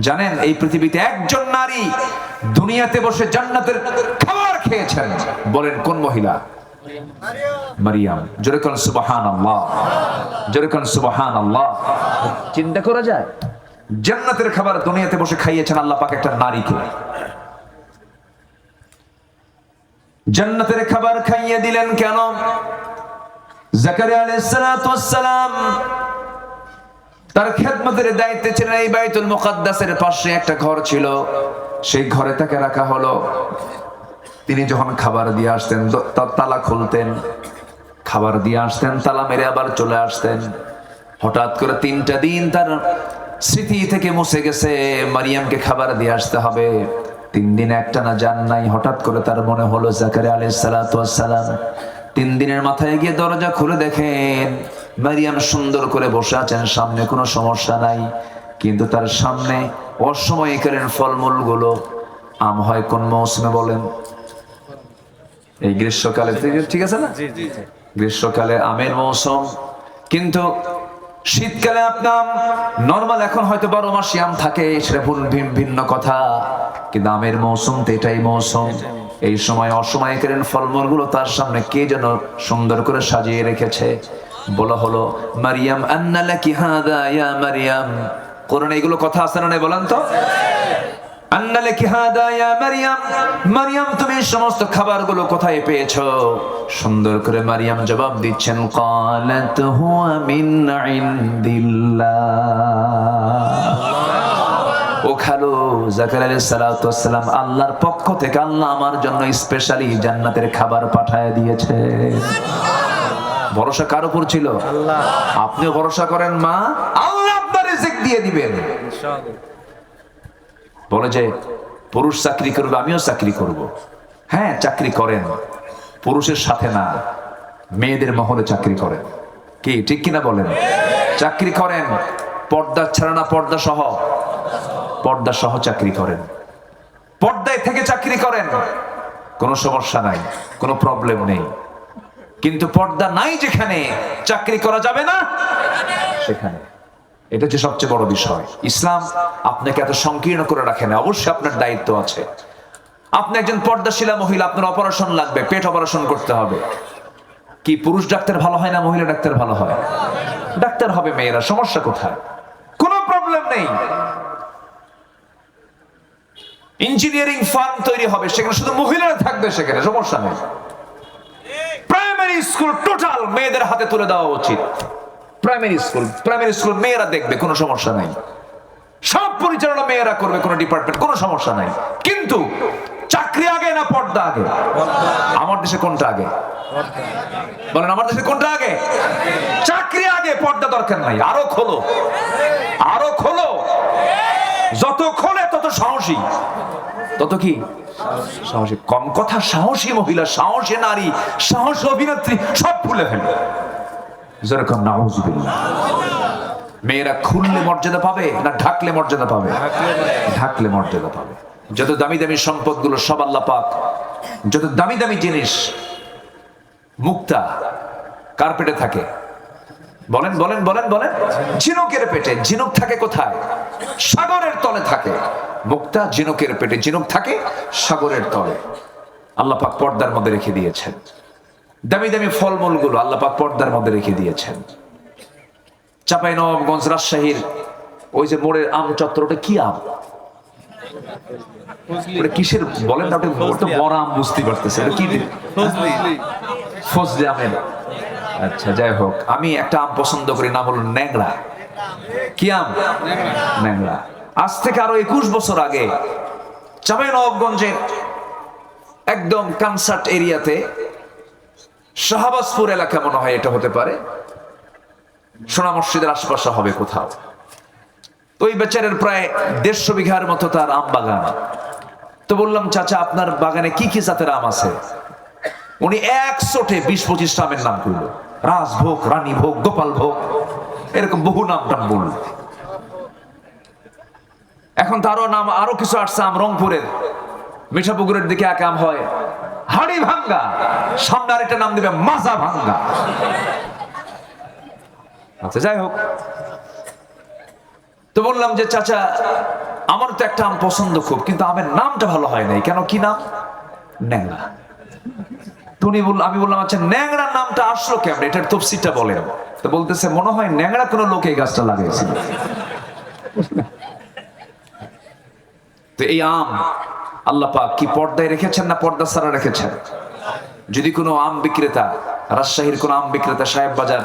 জানেন এই পৃথিবীতে একজন নারী দুনিয়াতে বসে জান্নাতের খাবার খেয়েছেন, বলেন কোন মহিলা? মারিয়াম। জোরে কোন সুবহানাল্লাহ, জোরে কোন সুবহানাল্লাহ। চিন্তা করা যায়, জান্নাতের খাবার দুনিয়াতে বসে খাইয়েছেন আল্লাহ পাক একটা নারীকে। জান্নাতের খাবার খাইয়ে দিলেন কেন? জাকারিয়া আলাইহিস সালাতু ওয়াস সালাম তার খেদমতের দায়িত্বে ছিলেন। এই বাইতুল মুকাদ্দাসের পাশে একটা ঘর ছিল, সেই ঘরে তাকে রাখা হলো। তিনি যখন খাবার দিয়ে আসতেন তালা খুলতেন, খাবার দিয়ে আসতেন, তালা মেরে আবার চলে আসতেন। হঠাৎ করে 3টা দিন তার স্মৃতি থেকে মুছে গেছে, মারিয়ামকে খাবার দিয়ে আসতে হবে। 3 দিন একটানা যান নাই। হঠাৎ করে তার মনে হলো জাকারিয়া আলাইহিস সালাতু ওয়াস সালাম 3 দিনের মাথায় গিয়ে দরজা খুলে দেখেন মারিয়াম সুন্দর করে বসে আছেন, সামনে কোনো সমস্যা নাই। কিন্তু তার সামনে অসময়কালীন ফলমূল গুলো, আম হয় কোন মৌসুমে বলেন? এই গ্রীষ্মকালে, ঠিক আছে না? গ্রীষ্মকালে আমের মৌসুম, কিন্তু শীতকালে আপনার নরমাল এখন হয়তো 12 মাসই আম থাকে, সেটা ভিন্ন কথা, কিন্তু আমের মৌসুম তো এটাই মৌসুম। এই সময় অসময়কালীন ফলমূল গুলো তার সামনে কে যেন সুন্দর করে সাজিয়ে রেখেছে। বলা হলো মারিয়াম আন্না লাকি হাদা ইয়া মারিয়াম। কোরআনে এগুলো কথা আছে না নাই বলেন তো? আন্না লাকি হাদা ইয়া মারিয়াম, মারিয়াম তুমি সমস্ত খাবারগুলো কোথায় পেয়েছো? সুন্দর করে মারিয়াম জবাব দিচ্ছেন, ক্বালাত হুয়া মিন ইনদিল্লাহ। ও খালো, জাকারিয়া আলাইহিস সালাতু ওয়াস সালাম আল্লাহর পক্ষ থেকে আল্লাহ আমার জন্য স্পেশালি জান্নাতের খাবার পাঠায় দিয়েছে। ভরসা কার উপর ছিল? আল্লাহ। আপনিও ভরসা করেন মা, আল্লাহ আপনার রিজিক দিয়ে দিবেন ইনশাআল্লাহ। বলে যে পুরুষ চাকরি করবে, আমিও চাকরি করব। হ্যাঁ চাকরি করেন, পুরুষের সাথে না, মেয়েদের মহলে চাকরি করেন। কি ঠিক কিনা বলেন? চাকরি করেন, পর্দা ছাড়া না, পর্দা সহ, পর্দা সহ চাকরি করেন, পর্দায় থেকে চাকরি করেন, কোনো সমস্যা নাই, কোনো প্রবলেম নেই। কিন্তু পর্দা নাই যেখানে চাকরি করা যাবে না সেখানে, এটা হচ্ছে সবচেয়ে বড় বিষয়। ইসলাম আপনাকে এত সংকীর্ণ করে রাখে না, অবশ্যই আপনার দায়িত্ব আছে। আপনি একজন পর্দাশীলা মহিলা, আপনার অপারেশন লাগবে, পেট অপারেশন করতে হবে। কি পুরুষ ডাক্তার ভালো হয় না মহিলা ডাক্তার ভালো হয়? ডাক্তার হবে মেয়েরা, সমস্যা কোথায়? কোনো প্রবলেম নেই। ইঞ্জিনিয়ারিং ফার্ম তৈরি হবে, সেখানে শুধু মহিলারা থাকবে, সেখানে সমস্যা নেই। প্রাইমারি স্কুল টোটাল মেয়েদের হাতে তুলে দেওয়া উচিত। প্রাইমারি স্কুল মেয়েরা দেখবে, কোনো সমস্যা নাই। সব পরিচালনা মেয়েরা করবে, কোনো ডিপার্টমেন্ট, কোনো সমস্যা নাই। কিন্তু চাকরি আগে না পর্দা আগে? আমার দেশে কোনটা আগে বলেন? আমার দেশে কোনটা আগে? চাকরি আগে, পর্দা দরকার নাই। আরো খোলো, আরো খোলো, যত খোলে তত সাহসী, তত কি সাহসী। কম কথা, সাহসী মহিলা, সাহসী নারী, সাহসী অভিনেত্রী সব ভুলে ফেলে। যেরকম নাউজুবিল্লাহ। মেয়েরা খুললে মর্যাদা পাবে না ঢাকলে মর্যাদা পাবে? ঢাকলে মর্যাদা পাবে। যত দামি দামি সম্পদগুলো সব আল্লাহ পাক, যত দামি দামি জিনিস, মুক্তা কার পেটে থাকে? বলেন বলেন বলেন বলেন। ঝিনুকের পেটে। ঝিনুক থাকে কোথায়? সাগরের তলে থাকে। মুক্তা ঝিনুকের পেটে, ঝিনুক থাকে সাগরের তলে। আল্লাহ পাক পর্দার মধ্যে রেখে দিয়েছেন। দামি দামি ফলমূল গুলো আল্লাহ পাক পর্দার মধ্যে রেখে দিয়েছেন। চাঁপাইনবাবগঞ্জ, রাজশাহীর ওই যে মোড়ের আম চত্বর, ওটা কি আম? ওটা কিসের বলেন না? ওটা বড় আম, বুঝতে পারতেছে ওটা কি? ফজলি আমের। আচ্ছা যাই হোক, আমি একটা আম পছন্দ করি, নাম হলো ন্যাংরা। কি আম? ন্যাংরা। আজ থেকে আরো 21 বছর আগে চাঁপাইনবাবগঞ্জের একদম কনসার্ট এরিয়াতে, শাহবাজপুর এলাকা মনে হয় এটা হতে পারে, সোনা মসজিদের আশপাশে হবে কোথাও। ওই বেচারের প্রায় 150 বিঘার মতো তার আম বাগান। তো বললাম, চাচা আপনার বাগানে কি কি জাতের আম আছে? উনি 120-25টা আমের নাম করলো। রাজভোগ, রানীভোগ, গোপাল ভোগ, এরকম বহু নাম টাম বলল। এখন তারও নাম আরো কিছু আসছে আম। রংপুরের মিঠাপুকুরের দিকে এক আম হয় হাড়ি ভাঙ্গা, সামনে আরেকটা নাম দিবে মাজা ভাঙ্গা। আচ্ছা যাই হোক, তো বললাম যে চাচা আমার তো একটা আম পছন্দ খুব, কিন্তু আমের নামটা ভালো হয় নাই কেন, কি নাম? ন্যাংরা। আমি বললাম আচ্ছা ন্যাংরার নামটা আসলো কেমন, এটার তফসিরটা বলেন। তো বলতেছে মনে হয় ন্যাংরা কোনো লোক এই গাছটা লাগিয়েছিল। তো এই আম আল্লাহ পাক কি পর্দায় রেখেছেন না পর্দা ছাড়া রেখেছেন? যদি কোনো আম বিক্রেতা, রাজশাহীর কোন আম বিক্রেতা সাহেব বাজার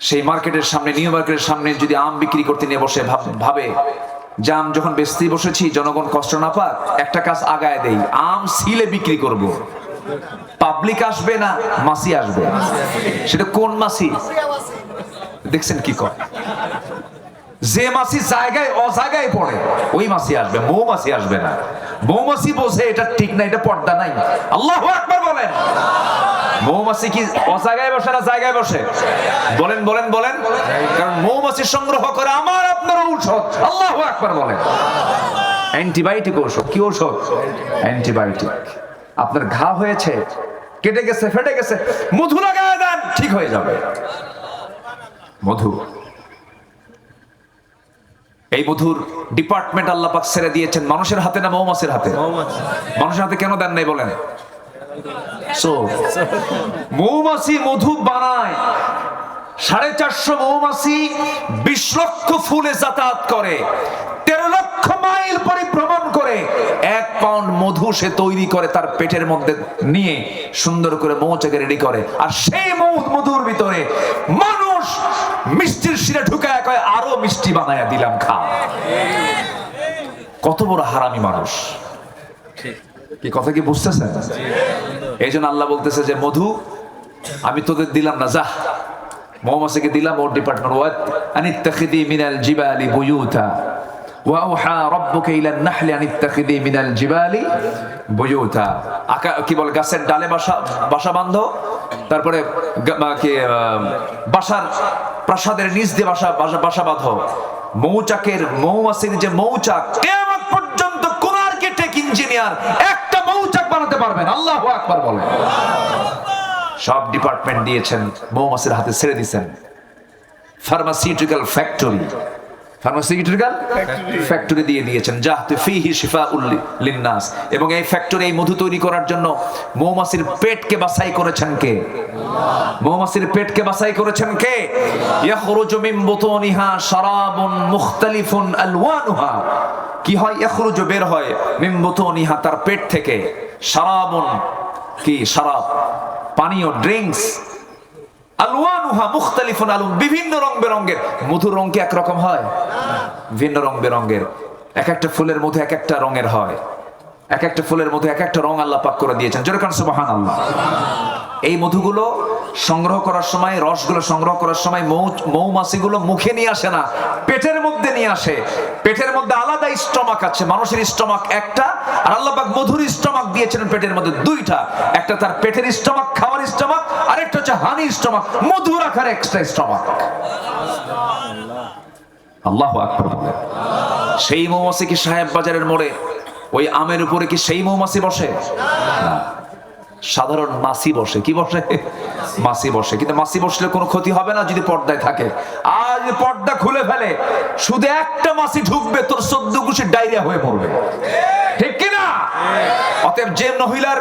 সেই মার্কেটের সামনে, নিউ মার্কেটের সামনে যদি আম বিক্রি করতে নিয়ে বসে ভাবে যে আম যখন বেচতেই বসেছি জনগণ কষ্ট না পাক, একটা কাজ আগায় দেই, আম সিলে বিক্রি করব। পাবলিক আসবে না মাসি আসবে? সেটা কোন মাসি? দেখছেন কি কয়, যে মাসি জায়গায় অজায়গায় পড়ে ওই মাসি আসবে, মৌমাছি আসবে না। মৌমাছি বোঝে এটা ঠিক না, এটা পর্দা নাই। আল্লাহু আকবার বলেন। মৌমাছি কি অজায়গায় বসে না জায়গায় বসে? বলেন বলেন বলেন। কারণ মৌমাছি সংগ্রহ করে আমার আপনার ঔষধ। আল্লাহু আকবার বলেন। অ্যান্টিবায়োটিক ঔষধ। কি ঔষধ? অ্যান্টিবায়োটিক। আপনার ঘা হয়েছে, কেটে গেছে, ফেটে গেছে, মধু লাগায় দেন, ঠিক হয়ে যাবে। মধু, এই মধুর ডিপার্টমেন্ট আল্লাহ পাক ছেড়ে দিয়েছেন মানুষের হাতে না মৌমাছির হাতে? মানুষের হাতে কেন দেন নাই বলেন? মৌমাছি মধু বানায়, 450 মৌমাছি 20 লক্ষ ফুলে যাতায়াত করে, 13 লক্ষ মাইল পরিভ্রমণ করে 1 পাউন্ড মধু সে তৈরি করে, তার পেটের মধ্যে নিয়ে সুন্দর করে মৌচাকে রেডি করে। আর সেই মধুর ভিতরে মানুষ মিষ্টির শিরা ঢুকায় কয় আরো মিষ্টি বানায়া দিলাম, খা। কত বড় হারামি মানুষ! কি কথা কি বুঝতেছেন? এই জন্য আল্লাহ বলতেছে যে মধু আমি তোদের দিলাম না, যা মৌমাছিকে দিলাম ওর ডিপার্টমেন্ট। ওয়াত আনিত্তাখিদি মিনাল জিবালি বুয়ুতা ওয়া আওহা রাব্বুকা ইলান নাহলি আনিত্তাখিদি মিনাল জিবালি বুয়ুতা। কি বল, গাছের ডালে বাসা বাঁধো, তারপরে বাসার প্রাসাদের নিচ দিয়ে বাসা বাঁধো। মৌমাছির যে মৌচাক, কিয়ামত পর্যন্ত কোন আর্কিটেক্ট ইঞ্জিনিয়ার একটা মৌচাক বানাতে পারবেন। আল্লাহু আকবার বলেন। সব ডিপার্টমেন্ট দিয়েছেন, মৌমাছির হাতে ছেড়ে দিয়েছেন। ফার্মাসিউটিক্যাল ফ্যাক্টরি দিয়ে দিয়েছেন, জাহতু ফিহি শিফাউল লিন্নাস। এবং এই ফ্যাক্টরি, এই মধু তৈরি করার জন্য মৌমাছির পেটকে বাছাই করেছেন কে? মৌমাছির পেটকে বাছাই করেছেন কে? ইয়াখরুজু মিন বুতুনিহা শারাবুন মুখতালিফুন আলওয়ানুহা। কি হয়? ইয়াখরুজু, বের হয়, মিন বুতুনিহা, তার পেট থেকে, শারাবুন, কি শারাব, পানীয়, ড্রিঙ্কস, আলওয়ানুহা মুখতালিফুন আলুন, বিভিন্ন রং বেরঙের। মধুর রং কি একরকম হয়? ভিন্ন রং বেরঙের। এক একটা ফুলের মধ্যে এক একটা রঙের হয়, এক একটা ফুলের মধ্যে এক একটা রং আল্লাহ পাক করে দিয়েছেন। যেরকম সুবহানাল্লাহ। এই মধুগুলো সংগ্রহ করার সময়, রসগুলো সংগ্রহ করার সময় মৌমাছিগুলো মুখে নিয়ে আসে না, পেটের মধ্যে নিয়ে আসে। পেটের মধ্যে আলাদা স্টমাক আছে, মানুষের স্টমাক একটা, আর আল্লাহ পাক মধুর স্টমাক দিয়েছেন পেটের মধ্যে দুইটা। একটা তার পেটের স্টমাক, খাওয়ার স্টমাক, আর একটা হচ্ছে হানি স্টমাক, মধু রাখার এক্সট্রা স্টমাক। আল্লাহু আকবার বলেন। সেই মৌমাছি কি সাহেব বাজারের মোড়ে ওই আমের উপরে কি সেই মৌমাছি বসে? না, সাধারণ মাছি বসে। কি বসে? মাছি বসে। কিন্তু মাছি বসলে কোনো ক্ষতি হবে না যদি পর্দায় থাকে। আর যদি পর্দা খুলে ফেলে, শুধু একটা মাছি ঢুকবে, তোর 14 গুছি ডায়রিয়া হয়ে পড়বে, ঠিক কিনা? অতএব যে মহিলার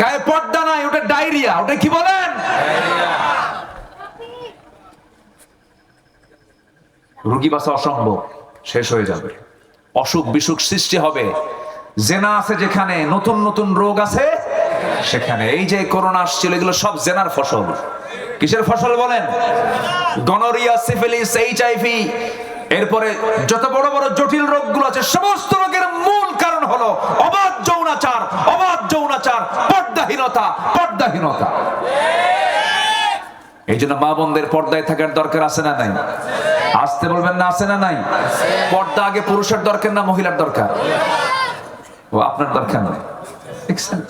গায়ে পর্দা নাই, ওটা ডায়রিয়া। ওটা কি বলেন? রোগী বাঁচা অসম্ভব, শেষ হয়ে যাবে, অসুখ বিসুখ সৃষ্টি হবে। জেনা আছে যেখানে, নতুন নতুন রোগ আছে সেখানে। এই যে করোনা আসছিল, এগুলো সব জেনার ফসল। কিসের ফসল বলেন? গনোরিয়া, সিফিলিস, এইচআইভি, এরপরে যত বড় বড় জটিল রোগগুলো আছে, সমস্ত রোগের মূল কারণ হলো অবাধ যৌনাচার, অবাধ যৌনাচার, পর্দাহীনতা, পর্দাহীনতা। এই জন্য মা বোনদের পর্দায় থাকার দরকার আছে না নাই? আসতে বলবেন না, আছে না নাই? পর্দা আগে পুরুষের দরকার না মহিলার দরকার? ও আপনার দরকার নয়।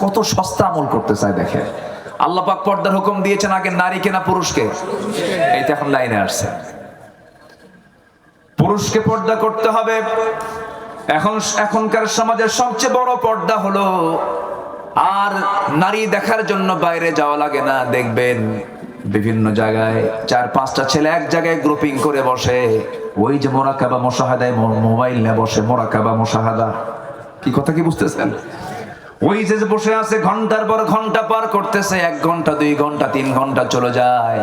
কত সস্তা আমল করতে চায় দেখে। আল্লাহ পাক পর্দার হুকুম দিয়েছেন আগে নারীকে না পুরুষকে? এইটা এখন লাইনে আসছে, পুরুষকে পর্দা করতে হবে। এখনকার সমাজের সবচেয়ে বড় পর্দা হলো আর নারী দেখার জন্য বাইরে যাওয়া লাগে না। দেখবেন বিভিন্ন জায়গায় 4-5টা ছেলে এক জায়গায় গ্রুপিং করে বসে, ওই যে মোরাকাবা মুশাহাদায় মোবাইল নিয়ে বসে, মোরাকাবা মুশাহাদা কি কথা কি বুঝতেছেন? ওই যে বসে আছে ঘন্টার পর ঘন্টা পার করতেছে, 1 ঘন্টা 2 ঘন্টা 3 ঘন্টা চলে যায়,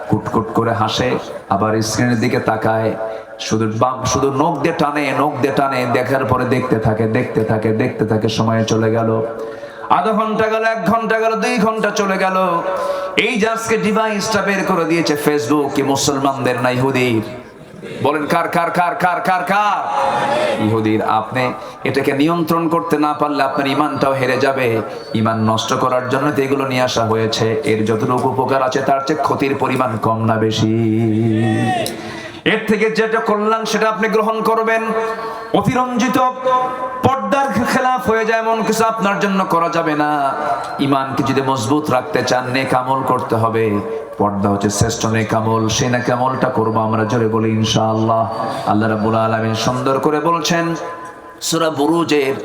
কুটকুট করে হাসে, আবার স্ক্রিনের দিকে তাকায়, শুধু নখ দিয়ে টানে, দেখার পরে দেখতে থাকে, সময় চলে গেল, আধা ঘন্টা গেল, 1 ঘন্টা গেল, 2 ঘন্টা চলে গেল। এই যে আজকে ডিভাইসটা বের করে দিয়েছে ফেসবুক, কি মুসলমানদের না ইহুদির? বলেন কার? ইহুদির। আপনি এটাকে নিয়ন্ত্রণ করতে না পারলে আপনার ইমানটাও হেরে যাবে। ইমান নষ্ট করার জন্য তো এগুলো নিয়ে আসা হয়েছে। এর যতটুকু উপকার আছে তার চেয়ে ক্ষতির পরিমাণ কম না বেশি? এর থেকে যেটা কল্যাণ সেটা আপনি গ্রহণ করবেন। অতিরঞ্জিত পর্দার খেলাফ হয়ে যায় এমন কিছু আপনার জন্য করা যাবে না। ইমানকে যদি মজবুত রাখতে চান, নেক আমল করতে হবে। পর্দা হচ্ছে শ্রেষ্ঠ নেক আমল, সেই নেক আমলটা করবো আমরা, জোরে বলি ইনশাআল্লাহ। আল্লাহ রাব্বুল আলামিন সুন্দর করে বলছেন সূরা বুরুজের,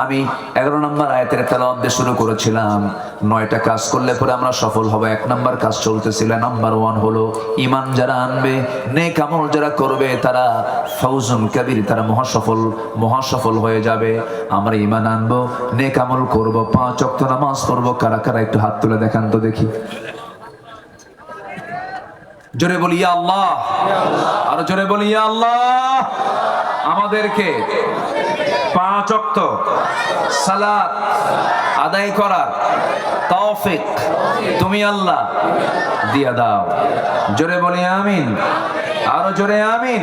আমি 11 নম্বর আয়াতের তেলাওয়াত দিয়ে শুরু করেছিলাম। 9টা কাজ করলে পরে আমরা সফল হব। 1 নম্বর কাজ চলতেছিল, নাম্বার 1 হলো ঈমান যারা আনবে, নেক আমল যারা করবে, তারা ফাউজুন কাবীর, তারা মহাসফল হয়ে যাবে। আমরা ঈমান আনবো, নেক আমল করব, 5 ওয়াক্ত নামাজ পড়ব। কারা কারা একটু হাত তুলে দেখান তো দেখি। জোরে বলি ইয়া আল্লাহ, আর জোরে বলি ইয়া আল্লাহ। আমাদেরকে 5 ওয়াক্ত সালাত আদায় করার তৌফিক তুমি আল্লাহ দিয়া দাও। জোরে বলি আমিন, আরো জোরে আমিন।